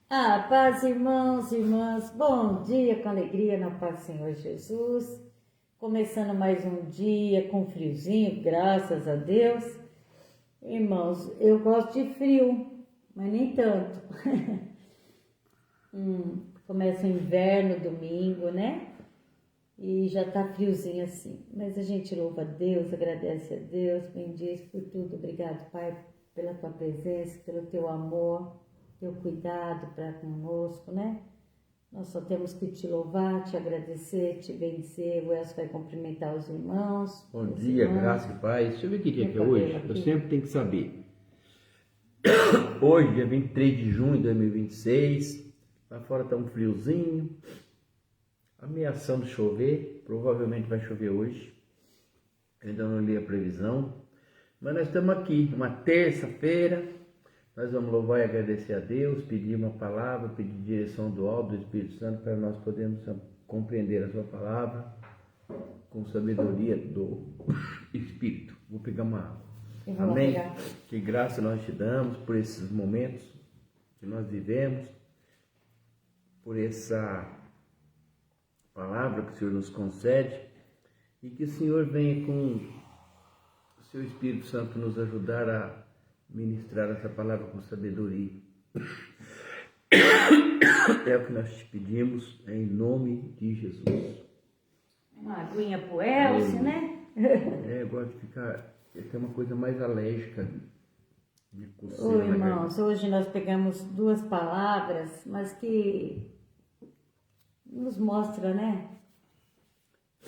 Paz, irmãos e irmãs, bom dia com alegria na paz do Senhor Jesus. Começando mais um dia com friozinho, graças a Deus. Irmãos, eu gosto de frio, mas nem tanto. Começa o inverno, domingo, né? E já tá friozinho assim. Mas a gente louva a Deus, agradece a Deus, bendiz por tudo. Obrigado, Pai, pela tua presença, pelo teu amor, teu cuidado para conosco, né? Nós só temos que te louvar, te agradecer, te benzer. O Elcio vai cumprimentar os irmãos. Bom dia, irmãs. graça e paz. Deixa eu ver que dia Meu que é hoje. cabelo Eu aqui. sempre tenho que saber. Hoje, dia 23 de junho de 2026. Lá fora tá um friozinho. Ameaçando chover. Provavelmente vai chover hoje. Ainda não li a previsão. Mas nós estamos aqui, uma terça-feira. Nós vamos louvar e agradecer a Deus, pedir uma palavra, pedir direção do alto, do Espírito Santo, para nós podermos compreender a sua palavra com sabedoria do Espírito. Vou pegar uma água. Eu vou lá Amém? pegar. Que graça nós te damos por esses momentos que nós vivemos, por essa palavra que o Senhor nos concede, e que o Senhor venha com o seu Espírito Santo nos ajudar a ministrar essa palavra com sabedoria. É o que nós te pedimos, em nome de Jesus. Uma aguinha pro Elcio, né? Eu gosto de ficar... Tem uma coisa mais alérgica. Me coceira Oi, na irmãos, hoje nós pegamos duas palavras, mas que nos mostra, né?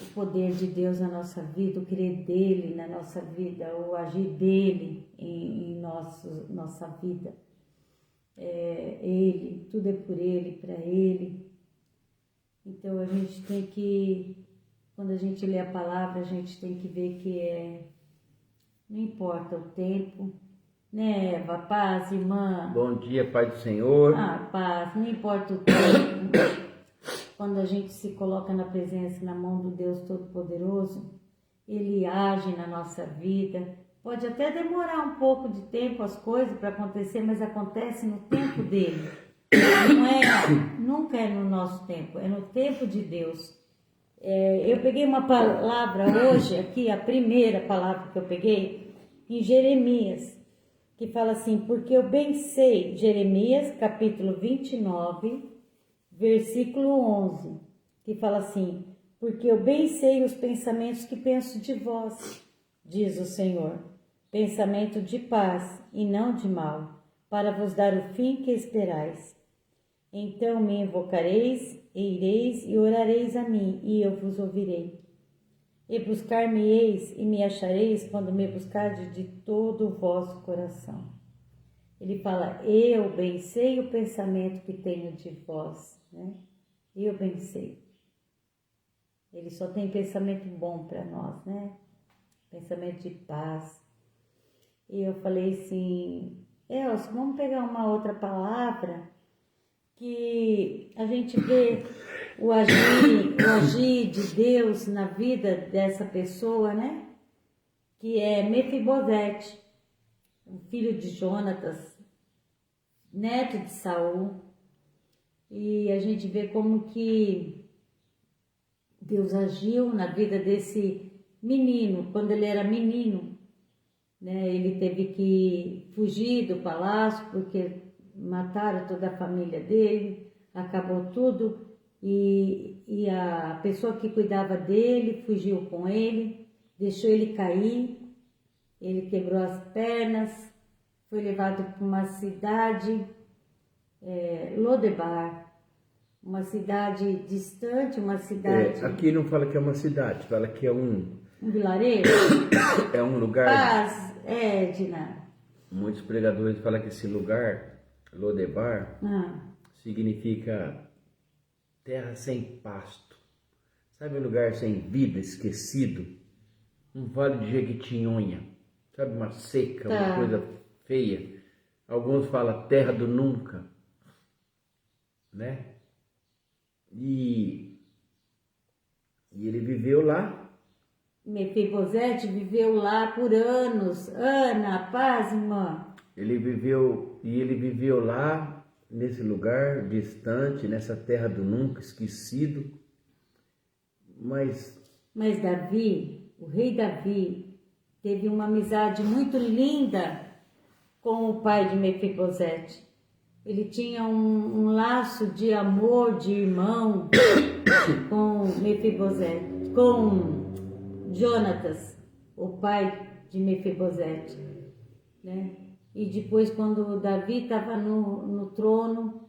O poder de Deus na nossa vida, o querer dele na nossa vida, o agir dele em nossa vida. Ele, tudo é por ele, para ele. Então a gente tem que, quando a gente lê a palavra, a gente tem que ver que não importa o tempo, né, Eva? Paz, irmã. Bom dia, Pai do Senhor. Paz, não importa o tempo. Quando a gente se coloca na presença, na mão do Deus Todo-Poderoso, Ele age na nossa vida. Pode até demorar um pouco de tempo as coisas para acontecer, mas acontece no tempo dele. Nunca é no nosso tempo, é no tempo de Deus. Eu peguei uma palavra hoje, aqui, a primeira palavra que eu peguei, em Jeremias, que fala assim: porque eu bem sei, Jeremias, capítulo 29, versículo 11, que fala assim: porque eu bem sei os pensamentos que penso de vós, diz o Senhor, pensamento de paz e não de mal, para vos dar o fim que esperais. Então me invocareis, e ireis e orareis a mim, e eu vos ouvirei. E buscar-me-eis e me achareis quando me buscardes de todo o vosso coração. Ele fala: eu bem sei o pensamento que tenho de vós, né? Eu bem sei. Ele só tem pensamento bom para nós, né? Pensamento de paz. E eu falei assim: Elcio, vamos pegar uma outra palavra que a gente vê o agir de Deus na vida dessa pessoa, né? Que é Mefibosete, o filho de Jonatas, neto de Saul. E a gente vê como que Deus agiu na vida desse menino, quando ele era menino, né? Ele teve que fugir do palácio porque mataram toda a família dele, acabou tudo, e a pessoa que cuidava dele fugiu com ele, deixou ele cair, ele quebrou as pernas, foi levado para uma cidade, Lodebar, uma cidade distante, uma cidade... Aqui não fala que é uma cidade, fala que é um vilarejo? É um lugar... Paz, Edna. Muitos pregadores falam que esse lugar, Lodebar, significa terra sem pasto. Sabe um lugar sem vida, esquecido? Um vale de Jequitinhonha. Sabe, uma seca, uma coisa feia. Alguns falam terra do nunca, né? E ele viveu lá. Mefibosete viveu lá por anos. Ana, paz, irmã. Ele viveu lá nesse lugar distante, nessa terra do nunca, esquecido. Mas Davi, o rei Davi, teve uma amizade muito linda com o pai de Mefibosete. Ele tinha um laço de amor, de irmão com Mefibosete, com Jonatas, o pai de Mefibosete, né? E depois, quando Davi estava no trono,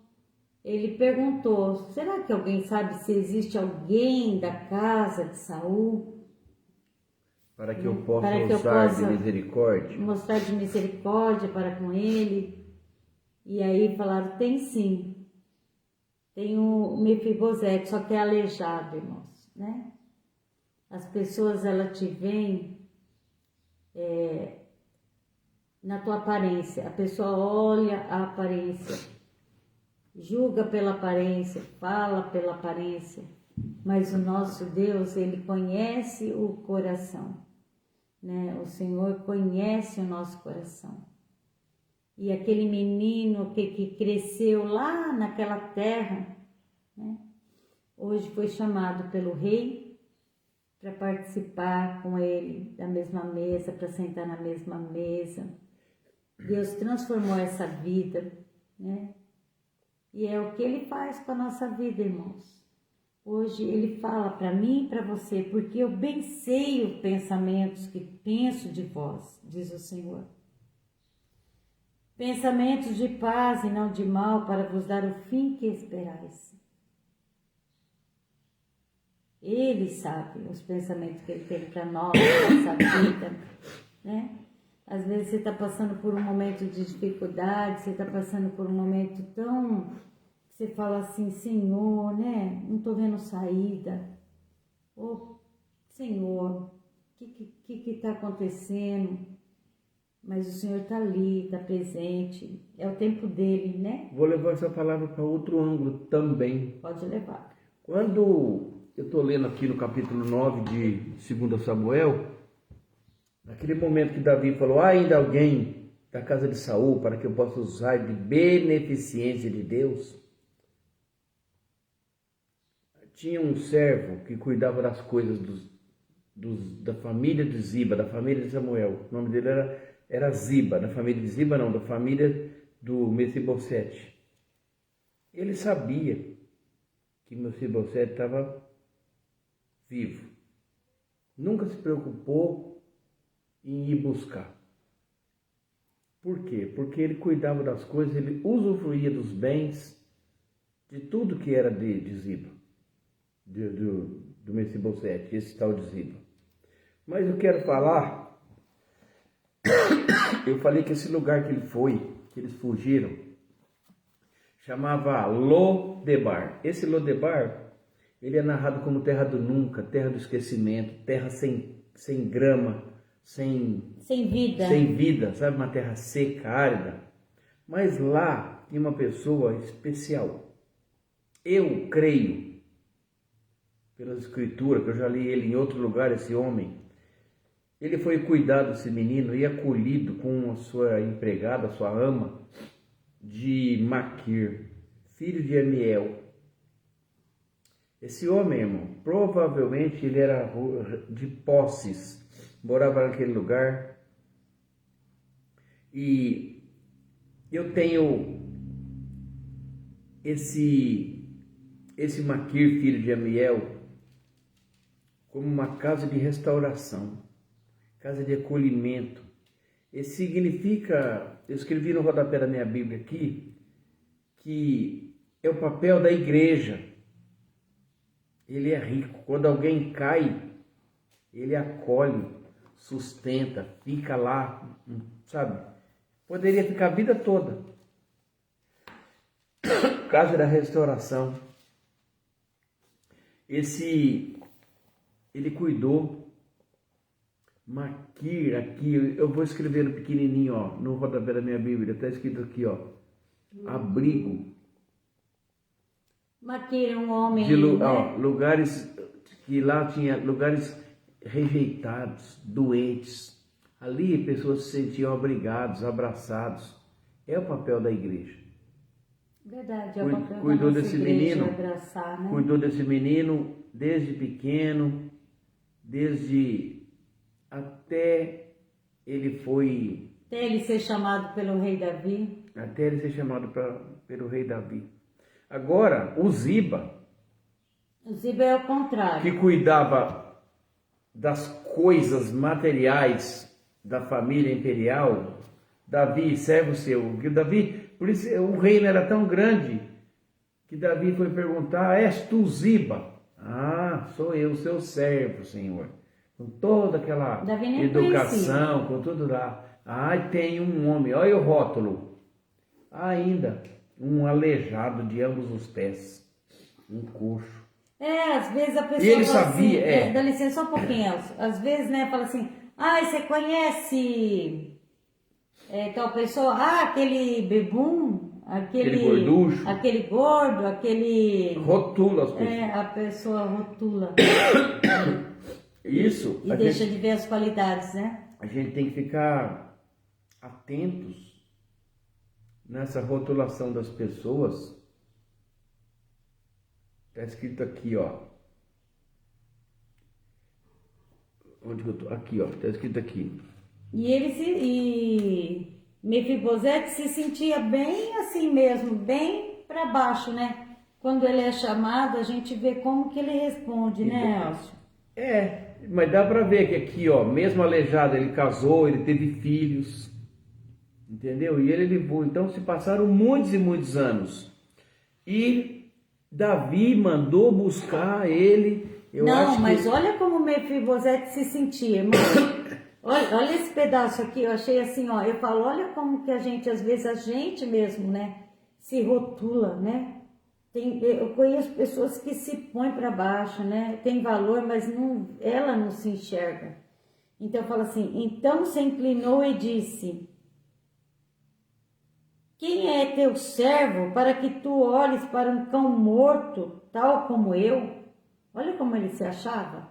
ele perguntou: será que alguém sabe se existe alguém da casa de Saul? Para que eu possa Para que eu usar possa de misericórdia. mostrar de misericórdia para com ele. E aí falaram: tem sim. Tem o Mefibosete, só que é aleijado, irmãos, né? As pessoas, elas te veem na tua aparência. A pessoa olha a aparência, julga pela aparência, fala pela aparência. Mas o nosso Deus, Ele conhece o coração, né? O Senhor conhece o nosso coração. E aquele menino que cresceu lá naquela terra, né? Hoje foi chamado pelo rei para participar com ele da mesma mesa, para sentar na mesma mesa. Deus transformou essa vida, né? E é o que Ele faz com a nossa vida, irmãos. Hoje Ele fala para mim e para você: porque eu bem sei os pensamentos que penso de vós, diz o Senhor. Pensamentos de paz e não de mal, para vos dar o fim que esperais. Ele sabe os pensamentos que Ele tem para nós, nossa vida, né? Às vezes você está passando por um momento de dificuldade, você está passando por um momento tão... Você fala assim: Senhor, né? Não estou vendo saída. Ô, Senhor, o que está acontecendo? Mas o Senhor está ali, está presente. É o tempo dele, né? Vou levar essa palavra para outro ângulo também. Pode levar. Quando eu estou lendo aqui no capítulo 9 de 2 Samuel, naquele momento que Davi falou: há ainda alguém da casa de Saul para que eu possa usar de beneficência de Deus? Tinha um servo que cuidava das coisas da família de Ziba, da família de Samuel. O nome dele era Ziba, da família de Ziba não, da família do Mefibosete. Ele sabia que Mefibosete estava vivo. Nunca se preocupou em ir buscar. Por quê? Porque ele cuidava das coisas, ele usufruía dos bens, de tudo que era de Ziba, do Mefibosete, esse tal de Ziba. Mas eu quero falar, eu falei que esse lugar que ele foi, que eles fugiram, chamava Lodebar. Esse Lodebar, ele é narrado como terra do nunca, terra do esquecimento, terra sem grama, sem vida, sabe? Uma terra seca, árida. Mas lá tinha uma pessoa especial. Eu creio, pela escritura, que eu já li ele em outro lugar, esse homem, ele foi cuidado desse menino e acolhido com a sua empregada, a sua ama, de Maquir, filho de Amiel. Esse homem, irmão, provavelmente ele era de posses, morava naquele lugar. E eu tenho esse Maquir, filho de Amiel, como uma casa de restauração, casa de acolhimento. Isso significa, eu escrevi no rodapé da minha Bíblia aqui, que é o papel da igreja. Ele é rico. Quando alguém cai, ele acolhe, sustenta, fica lá, sabe? Poderia ficar a vida toda. Casa da restauração. Ele cuidou. Maquir, aqui, eu vou escrever no pequenininho, ó, no rodapé da minha Bíblia, está escrito aqui, ó, abrigo. Maquir é um homem, ó, lugares que lá tinha lugares rejeitados, doentes. Ali pessoas se sentiam abrigados, abraçados. É o papel da igreja. Verdade, é o papel Cuidou da nossa desse igreja, menino, abraçar, né? cuidou desse menino desde pequeno, desde até ele foi, Até ele ser chamado pelo rei Davi. até ele ser chamado pelo rei Davi. Agora, o Ziba, O Ziba é o contrário. que cuidava das coisas materiais da família imperial, Davi, servo seu, que Davi, por isso o reino era tão grande que Davi foi perguntar: és tu Ziba? Ah, sou eu, seu servo, Senhor. Com toda aquela Davi nem educação, com tudo lá. Ai, tem um homem, olha o rótulo. Ainda, um aleijado de ambos os pés, um coxo. Às vezes a pessoa E ele fala sabia, assim, dá licença só um pouquinho, Elcio. Às vezes, né, fala assim, você conhece tal pessoa? Aquele bebum, Aquele gorducho. aquele gordo, aquele... Rotula as pessoas. A pessoa rotula Isso. e deixa de ver as qualidades, né? A gente tem que ficar atentos nessa rotulação das pessoas. Está escrito aqui, ó. Onde que eu tô? Aqui, ó. Está escrito aqui. E Mefibosete se sentia bem assim mesmo, bem para baixo, né? Quando ele é chamado, a gente vê como que ele responde, né, Elcio? Mas dá para ver que aqui, ó, mesmo aleijado, ele casou, ele teve filhos, entendeu? E ele levou. Então se passaram muitos e muitos anos. E Davi mandou buscar ele. Mas olha como Mefibosete se sentia, irmão. Olha esse pedaço aqui, eu achei assim, ó. Eu falo, olha como que a gente, às vezes, a gente mesmo, né, se rotula, né? Eu conheço pessoas que se põem para baixo, né? Tem valor, mas ela não se enxerga. Então fala assim, então se inclinou e disse: quem é teu servo para que tu olhes para um cão morto, tal como eu? Olha como ele se achava,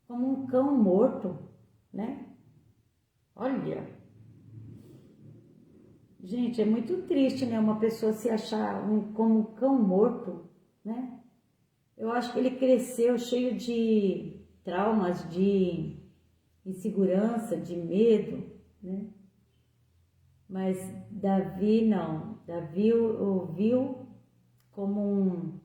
como um cão morto, né? Olha. Gente, é muito triste, né? Uma pessoa se achar como um cão morto, né? Eu acho que ele cresceu cheio de traumas, de insegurança, de medo, né? Mas Davi não. Davi o viu como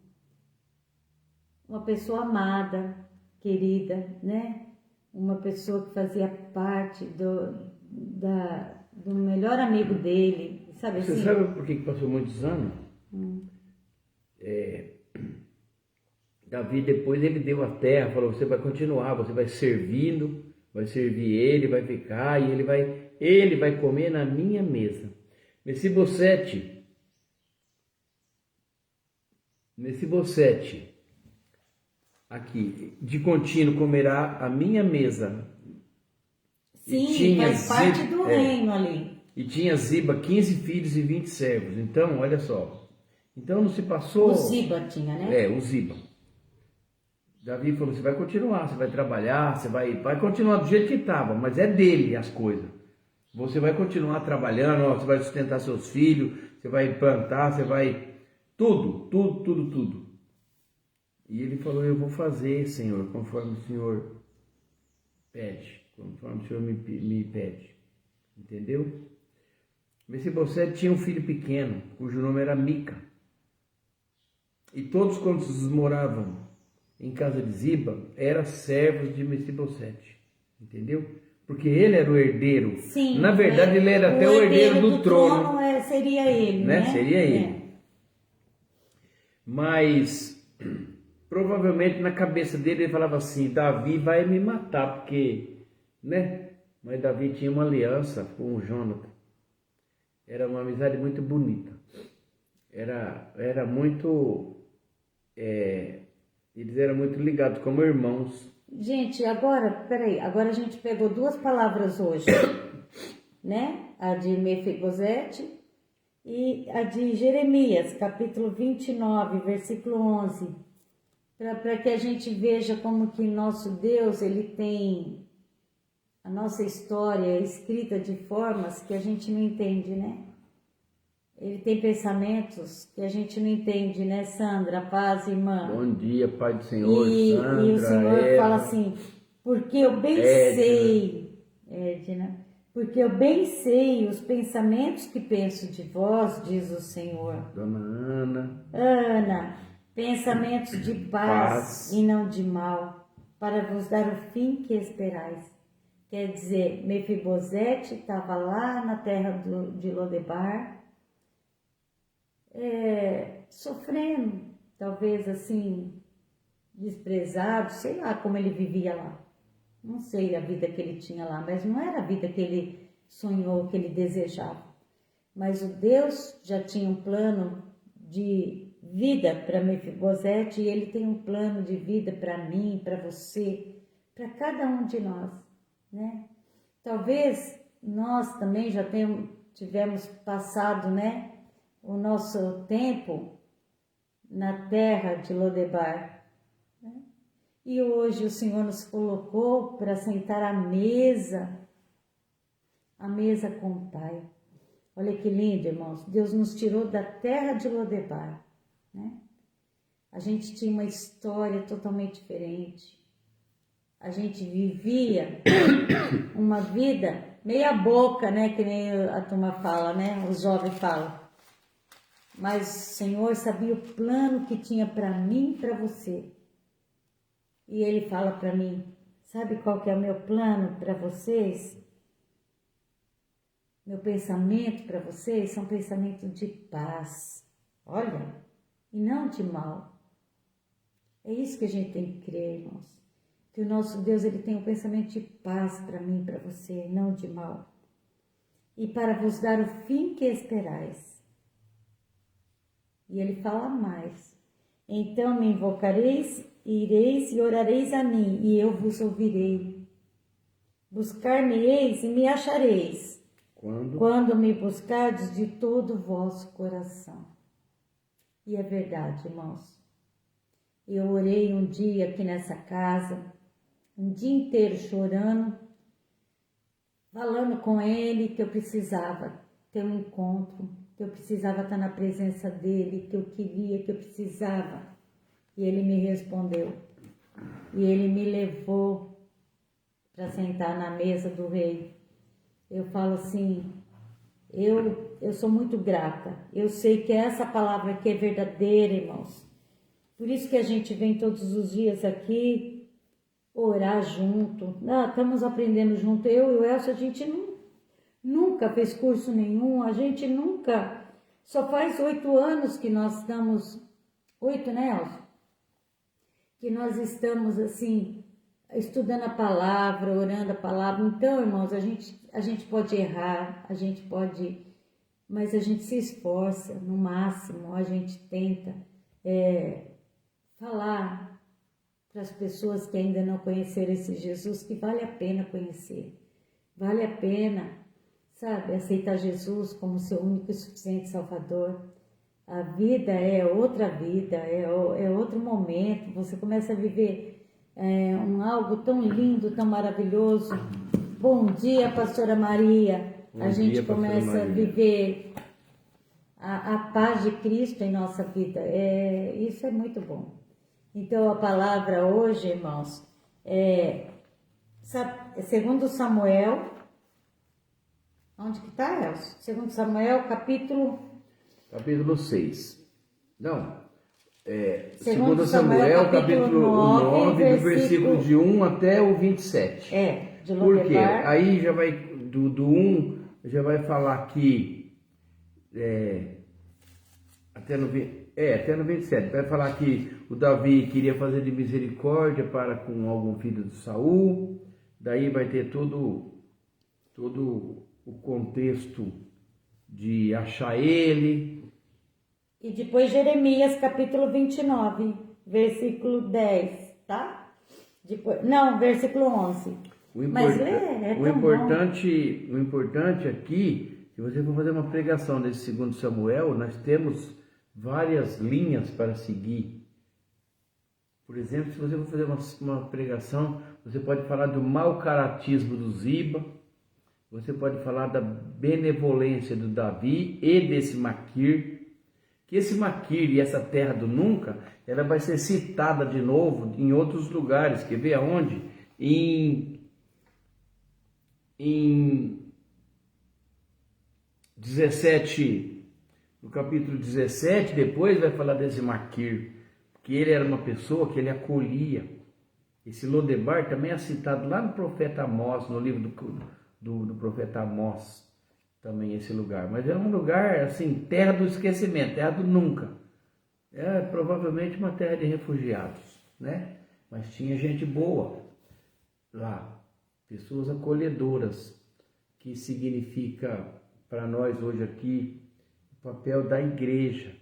uma pessoa amada, querida, né? Uma pessoa que fazia parte do melhor amigo dele, sabe assim? Você sabe por que passou muitos anos? Davi depois ele deu a terra, falou: você vai continuar, você vai servindo, vai servir ele, vai ficar e ele vai comer na minha mesa. Mefibosete, aqui, de contínuo comerá a minha mesa. Sim, faz parte do reino ali. E tinha Ziba 15 filhos e 20 servos. Então, olha só. Então não se passou... O Ziba tinha, né? O Ziba. Davi falou: você vai continuar, você vai trabalhar, você vai continuar do jeito que estava, mas é dele as coisas. Você vai continuar trabalhando, você vai sustentar seus filhos, você vai plantar, você vai... Tudo. E ele falou: eu vou fazer, Senhor, conforme o Senhor pede, conforme o Senhor me pede. Entendeu? Mefibosete tinha um filho pequeno, cujo nome era Mica. E todos quantos moravam em casa de Ziba eram servos de Mefibosete. Entendeu? Porque ele era o herdeiro. Sim, na verdade, ele era até o herdeiro do trono. Seria ele, né? Seria ele. Mas provavelmente na cabeça dele ele falava assim: Davi vai me matar, porque, né? Mas Davi tinha uma aliança com o Jonathan. Era uma amizade muito bonita. Era muito... eles eram muito ligados como irmãos. Gente, agora a gente pegou duas palavras hoje, né? A de Mefibosete e a de Jeremias, capítulo 29, versículo 11. Para que a gente veja como que nosso Deus, ele tem a nossa história escrita de formas que a gente não entende, né? Ele tem pensamentos que a gente não entende, né, Sandra? Paz, irmã. Bom dia, Pai do Senhor, E Sandra, o Senhor Eva, fala assim, porque eu bem Edna. sei, Edna, porque eu bem sei os pensamentos que penso de vós, diz o Senhor. Dona Ana, Ana, pensamentos de paz e não de mal, para vos dar o fim que esperais. Quer dizer, Mefibosete estava lá na terra de Lodebar, sofrendo, talvez assim, desprezado, sei lá como ele vivia lá. Não sei a vida que ele tinha lá, mas não era a vida que ele sonhou, que ele desejava. Mas o Deus já tinha um plano de vida para Mefibosete e ele tem um plano de vida para mim, para você, para cada um de nós, né? Talvez nós também já tivemos passado, né, o nosso tempo na terra de Lodebar, né? E hoje o Senhor nos colocou para sentar à mesa com o Pai. Olha que lindo, irmãos. Deus nos tirou da terra de Lodebar, né? A gente tinha uma história totalmente diferente. A gente vivia uma vida meia boca, né? Que nem a turma fala, né? Os jovens falam. Mas o Senhor sabia o plano que tinha para mim e para você. E Ele fala para mim, sabe qual que é o meu plano para vocês? Meu pensamento para vocês são pensamentos de paz, olha, e não de mal. É isso que a gente tem que crer, irmãos. Que o nosso Deus, Ele tem um pensamento de paz para mim e para você, não de mal. E para vos dar o fim que esperais. E Ele fala mais. Então me invocareis, ireis e orareis a mim, e eu vos ouvirei. Buscar-me-eis e me achareis. Quando me buscardes de todo o vosso coração. E é verdade, irmãos. Eu orei um dia aqui nessa casa, um dia inteiro chorando, falando com Ele que eu precisava ter um encontro, que eu precisava estar na presença dEle, que eu queria, que eu precisava. E Ele me respondeu. E Ele me levou para sentar na mesa do rei. Eu falo assim, eu sou muito grata. Eu sei que essa palavra aqui é verdadeira, irmãos. Por isso que a gente vem todos os dias aqui orar junto. Estamos aprendendo junto. Eu e o Elcio, a gente nunca fez curso nenhum. A gente nunca... Só faz 8 anos que nós estamos... 8, né, Elcio? Que nós estamos, assim... estudando a palavra, orando a palavra. Então, irmãos, a gente pode errar, a gente pode, mas a gente se esforça no máximo, a gente tenta falar para as pessoas que ainda não conheceram esse Jesus, que vale a pena conhecer, vale a pena, sabe, aceitar Jesus como seu único e suficiente Salvador. A vida é outra vida, é outro momento, você começa a viver algo tão lindo, tão maravilhoso. Bom dia, pastora Maria. A gente começa a viver a paz de Cristo em nossa vida. Isso é muito bom. Então, a palavra hoje, irmãos, segundo Samuel, onde que está, Elcio? Segundo Samuel, capítulo 6. Não, Segundo Samuel, capítulo 9, do versículo de 1 até o 27. De Por quê? Lodebar. Aí já vai, do 1, já vai falar que, até no 27, vai falar que o Davi queria fazer de misericórdia para com algum filho de Saul. Daí vai ter todo o contexto de achar ele. E depois Jeremias, capítulo 29, versículo 10, tá? Versículo 11. Mas o importante aqui, se você for fazer uma pregação nesse segundo Samuel, nós temos várias linhas para seguir. Por exemplo, se você for fazer uma pregação, você pode falar do mau caratismo do Ziba, você pode falar da benevolência do Davi e desse Maquir, que esse Maquir e essa terra do nunca, ela vai ser citada de novo em outros lugares. Quer ver aonde? Em 17, no capítulo 17, depois vai falar desse Maquir, que ele era uma pessoa que ele acolhia. Esse Lodebar também é citado lá no profeta Amós, no livro do profeta Amós, também esse lugar. Mas é um lugar, assim, terra do esquecimento, terra do nunca. É provavelmente uma terra de refugiados, né? Mas tinha gente boa lá, pessoas acolhedoras, que significa para nós hoje aqui o papel da igreja,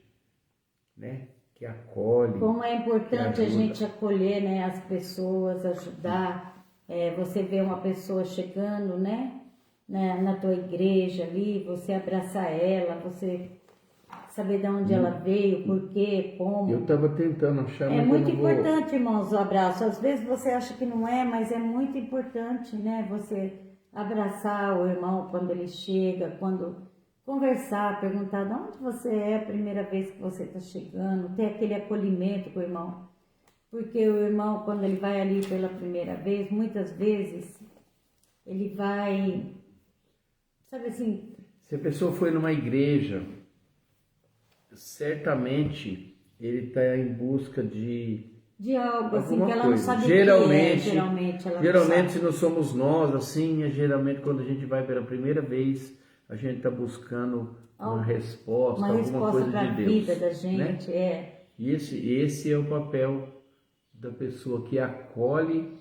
né? Que acolhe. Como é importante a gente acolher, né, as pessoas, ajudar. Você vê uma pessoa chegando, né, na tua igreja ali, você abraçar ela, você saber de onde ela veio, por quê, como. Eu estava tentando achar, mas é muito importante, irmãos, o abraço. Às vezes você acha que não é, mas é muito importante, né, você abraçar o irmão quando ele chega, quando conversar, perguntar de onde você é a primeira vez que você está chegando, ter aquele acolhimento com o irmão. Porque o irmão, quando ele vai ali pela primeira vez, muitas vezes, ele vai, sabe assim... Se a pessoa foi numa igreja, certamente ele está em busca de algo assim alguma que ela coisa. não sabe Geralmente, o que é. Geralmente se não somos nós, assim, geralmente quando a gente vai pela primeira vez, a gente está buscando uma resposta, alguma coisa para de a Deus, vida da gente, né? E esse é o papel da pessoa que acolhe,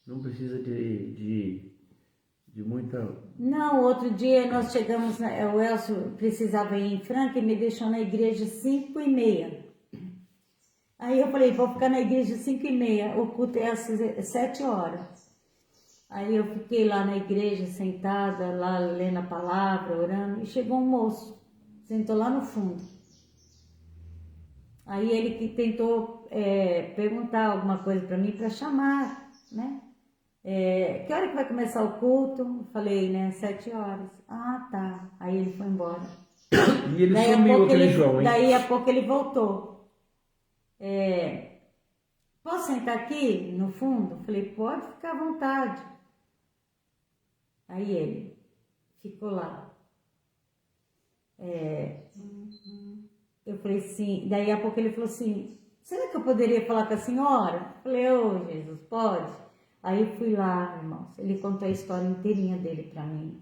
não precisa de muita... Não, outro dia nós chegamos, o Elcio precisava ir em Franca e me deixou na igreja 5h30. Aí eu falei, vou ficar na igreja 5h30, o culto é às 7 horas. Aí eu fiquei lá na igreja, sentada, lá lendo a palavra, orando, e chegou um moço, sentou lá no fundo. Aí ele que tentou perguntar alguma coisa para mim, para chamar, né? Que hora que vai começar o culto? Eu falei, né, 7 horas. Ah, tá. Aí ele foi embora. E ele sumiu aquele João, hein? Daí a pouco ele voltou. Posso sentar aqui no fundo? Eu falei, pode ficar à vontade. Aí ele ficou lá. Eu falei assim, daí a pouco ele falou assim, será que eu poderia falar com a senhora? Eu falei, ô Jesus, pode? Aí eu fui lá, irmãos, ele contou a história inteirinha dele para mim.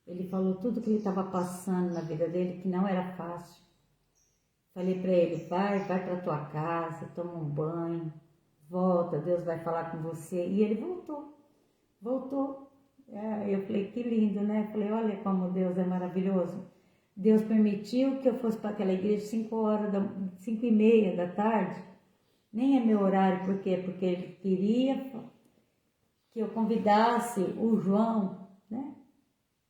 Ele falou tudo que ele estava passando na vida dele, que não era fácil. Falei para ele, vai para tua casa, toma um banho, volta, Deus vai falar com você. E ele voltou. Eu falei, que lindo, né? Falei, olha como Deus é maravilhoso. Deus permitiu que eu fosse para aquela igreja 5h30 da tarde. Nem é meu horário, por quê? Porque ele queria que eu convidasse o João, né,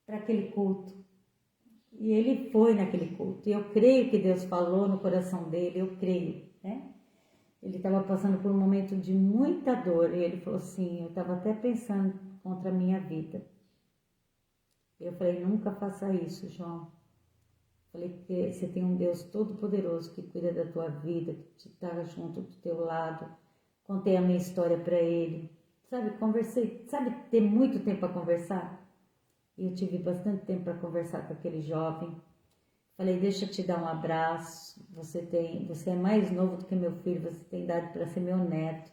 para aquele culto. E ele foi naquele culto. E eu creio que Deus falou no coração dele, eu creio, né? Ele estava passando por um momento de muita dor. E ele falou assim, eu estava até pensando contra a minha vida. Eu falei, nunca faça isso, João. Falei, porque você tem um Deus todo-poderoso que cuida da tua vida, que está junto do teu lado. Contei a minha história para ele. Sabe, conversei. Sabe, ter muito tempo para conversar? E eu tive bastante tempo para conversar com aquele jovem. Falei, deixa eu te dar um abraço. Você é mais novo do que meu filho, você tem idade para ser meu neto.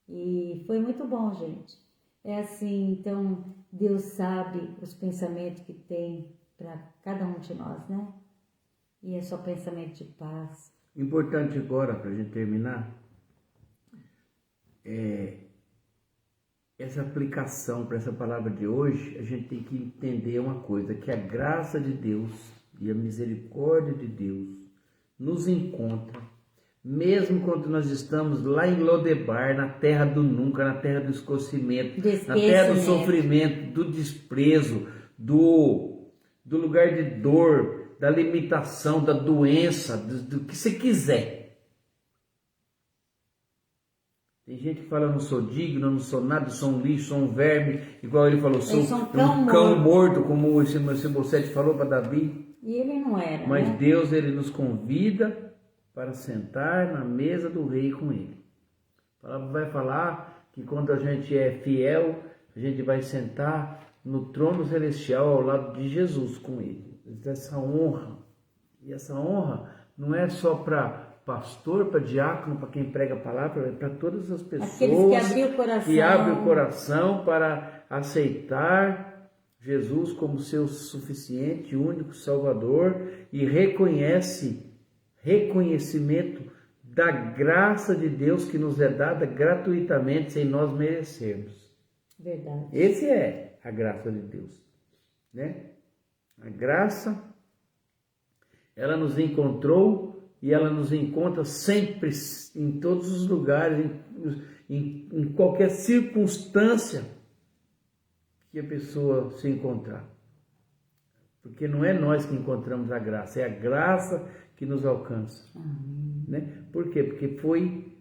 E foi muito bom, gente. É assim, então, Deus sabe os pensamentos que tem para cada um de nós, né? E é só pensamento de paz. Importante agora, para a gente terminar, essa aplicação para essa palavra de hoje, a gente tem que entender uma coisa, que a graça de Deus e a misericórdia de Deus nos encontra, mesmo quando nós estamos lá em Lodebar, na terra do nunca, na terra do esquecimento, na terra do sofrimento, do desprezo, do lugar de dor, da limitação, da doença, do que você quiser. Tem gente que fala, eu não sou digno, eu não sou nada, eu sou um lixo, sou um verme, igual ele falou, sou um cão morto, como esse Mefibosete falou para Davi. E ele não era, Mas né? Deus, ele nos convida para sentar na mesa do rei com ele. A palavra vai falar que quando a gente é fiel, a gente vai sentar no trono celestial ao lado de Jesus com ele. Essa honra. E essa honra não é só para pastor, para diácono, para quem prega a palavra, é para todas as pessoas que abrem o coração para aceitar Jesus como seu suficiente, único Salvador e reconhecimento da graça de Deus que nos é dada gratuitamente sem nós merecermos. Verdade. Esse é a graça de Deus, né? A graça, ela nos encontrou e ela nos encontra sempre, em todos os lugares, em qualquer circunstância que a pessoa se encontrar. Porque não é nós que encontramos a graça, é a graça que nos alcança. Né? Por quê? Porque foi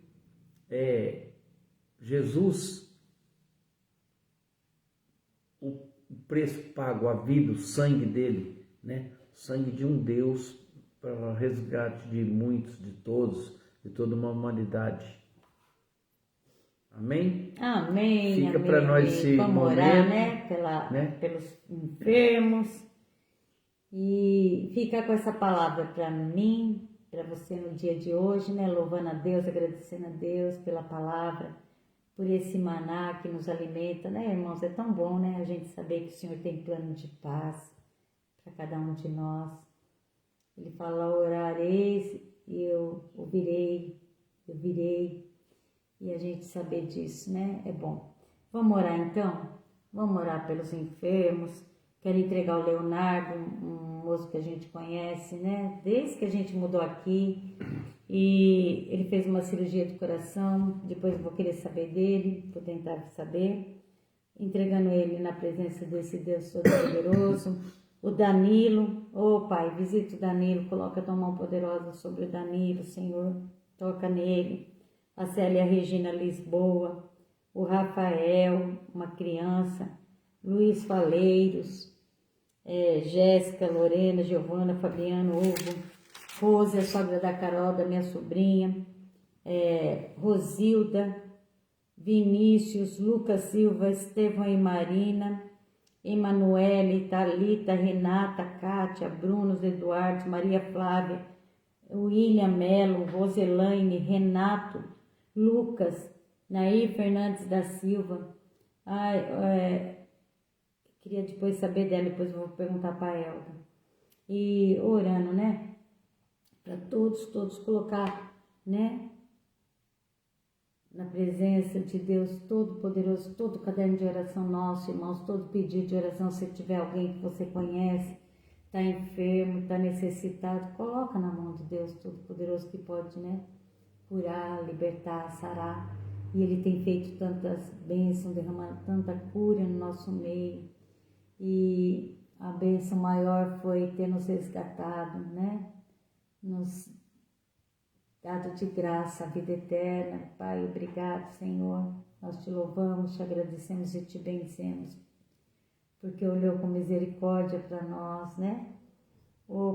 Jesus, o preço pago, a vida, o sangue dele, né? O sangue de um Deus para o resgate de muitos, de todos, de toda uma humanidade. Amém? Amém. Fica para nós esse Vamos momento, orar, né? Pelos enfermos. E fica com essa palavra para mim, para você no dia de hoje, né? Louvando a Deus, agradecendo a Deus pela palavra, por esse maná que nos alimenta, né, irmãos? É tão bom, né? A gente saber que o Senhor tem plano de paz para cada um de nós. Ele fala, orareis e eu ouvirei, eu virei. E a gente saber disso, né? É bom. Vamos orar então? Vamos orar pelos enfermos. Quero entregar o Leonardo, um moço que a gente conhece, né? Desde que a gente mudou aqui. E ele fez uma cirurgia do coração. Depois eu vou querer saber dele, vou tentar saber. Entregando ele na presença desse Deus Todo-Poderoso. O Danilo, Pai, visita o Danilo, coloca a tua mão poderosa sobre o Danilo, Senhor, toca nele. A Célia Regina Lisboa, o Rafael, uma criança, Luiz Faleiros, Jéssica, Lorena, Giovana, Fabiano, Hugo, Rose, a sogra da Carol, da minha sobrinha, Rosilda, Vinícius, Lucas Silva, Estevão e Marina, Emanuele, Thalita, Renata, Kátia, Bruno, Eduardo, Maria Flávia, William Melo, Roselaine, Renato, Lucas, Nair Fernandes da Silva. Queria depois saber dela, depois eu vou perguntar para a Elda. E orando, né? Para todos colocar, né? Na presença de Deus Todo-Poderoso, todo caderno de oração nosso, irmãos, todo pedido de oração, se tiver alguém que você conhece, está enfermo, está necessitado, coloca na mão de Deus Todo-Poderoso que pode, né? Curar, libertar, sarar. E Ele tem feito tantas bênçãos, derramando tanta cura no nosso meio. E a bênção maior foi ter nos resgatado, né? Nos dado de graça a vida eterna. Pai, obrigado, Senhor. Nós te louvamos, te agradecemos e te bendecemos, porque olhou com misericórdia para nós, né?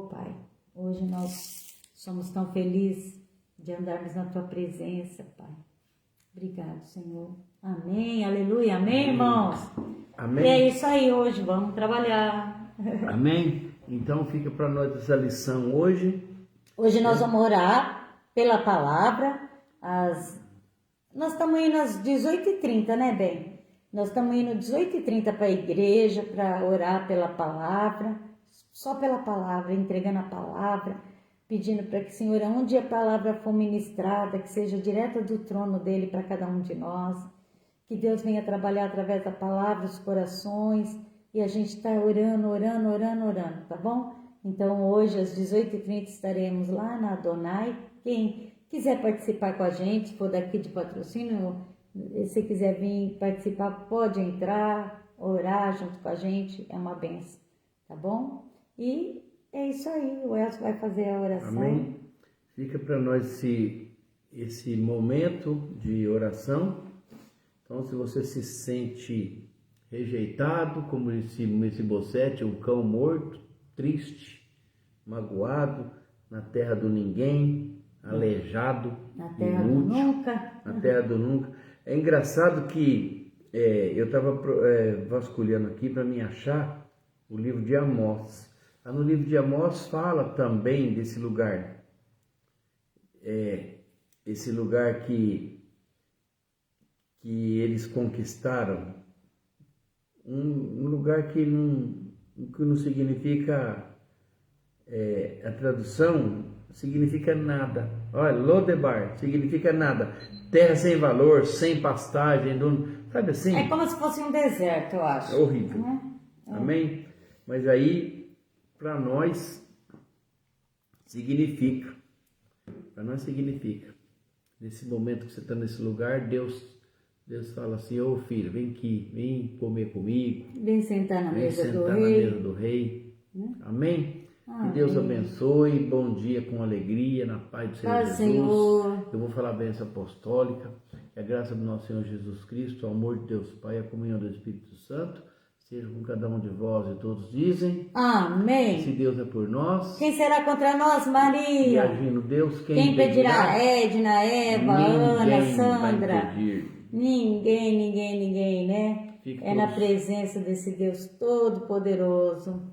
Pai, hoje nós somos tão felizes de andarmos na tua presença, Pai. Obrigado, Senhor. Amém, aleluia, amém, irmãos? Amém. E é isso aí hoje, vamos trabalhar. Amém? Então fica para nós essa lição hoje. Hoje nós vamos orar pela palavra. Nós estamos indo às 18h30, né, bem? Nós estamos indo às 18h30 para a igreja, para orar pela palavra, só pela palavra, entregando a palavra, pedindo para que, Senhor, onde a palavra for ministrada, que seja direta do trono dele para cada um de nós, que Deus venha trabalhar através da palavra, os corações, e a gente está orando, tá bom? Então, hoje, às 18h30, estaremos lá na Adonai. Quem quiser participar com a gente, se for daqui de Patrocínio, se quiser vir participar, pode entrar, orar junto com a gente, é uma benção, tá bom? E é isso aí, o Elcio vai fazer a oração. Amém? Fica para nós esse momento de oração. Então, se você se sente rejeitado, como esse Mefibosete, um cão morto, triste, magoado, na terra do ninguém, aleijado, Na terra inútil, do nunca. na terra do nunca. É engraçado que eu estava vasculhando aqui para me achar o livro de Amós. Lá no livro de Amós fala também desse lugar. Esse lugar que eles conquistaram, um lugar que não significa, a tradução significa nada. Olha, Lodebar significa nada, terra sem valor, sem pastagem, sabe assim? É como se fosse um deserto, eu acho. É horrível. Né? Amém? Mas aí, para nós, significa. Para nós significa. Nesse momento que você está nesse lugar, Deus fala assim: ô filho, vem aqui, vem comer comigo. Vem sentar na Vem mesa sentar do na rei. mesa do rei. Amém? Amém. Que Deus abençoe. Bom dia com alegria, na paz do Senhor Paz, Jesus. Senhor. Eu vou falar a bênção apostólica. Que a graça do nosso Senhor Jesus Cristo, o amor de Deus Pai, a comunhão do Espírito Santo, seja com cada um de vós, e todos dizem. Amém. Se Deus é por nós, Quem será contra nós, e Maria? agindo Deus, Quem pedirá? Edna, Eva, Ana, Ninguém Sandra. vai impedir. Ninguém, né? Fique É na todos. presença desse Deus Todo-Poderoso.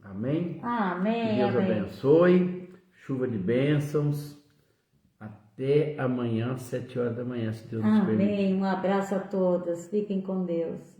Amém? Amém, Que Deus amém. abençoe. Chuva de bênçãos. Até amanhã, 7 horas da manhã, se Deus nos permitir. Amém. Um abraço a todas. Fiquem com Deus.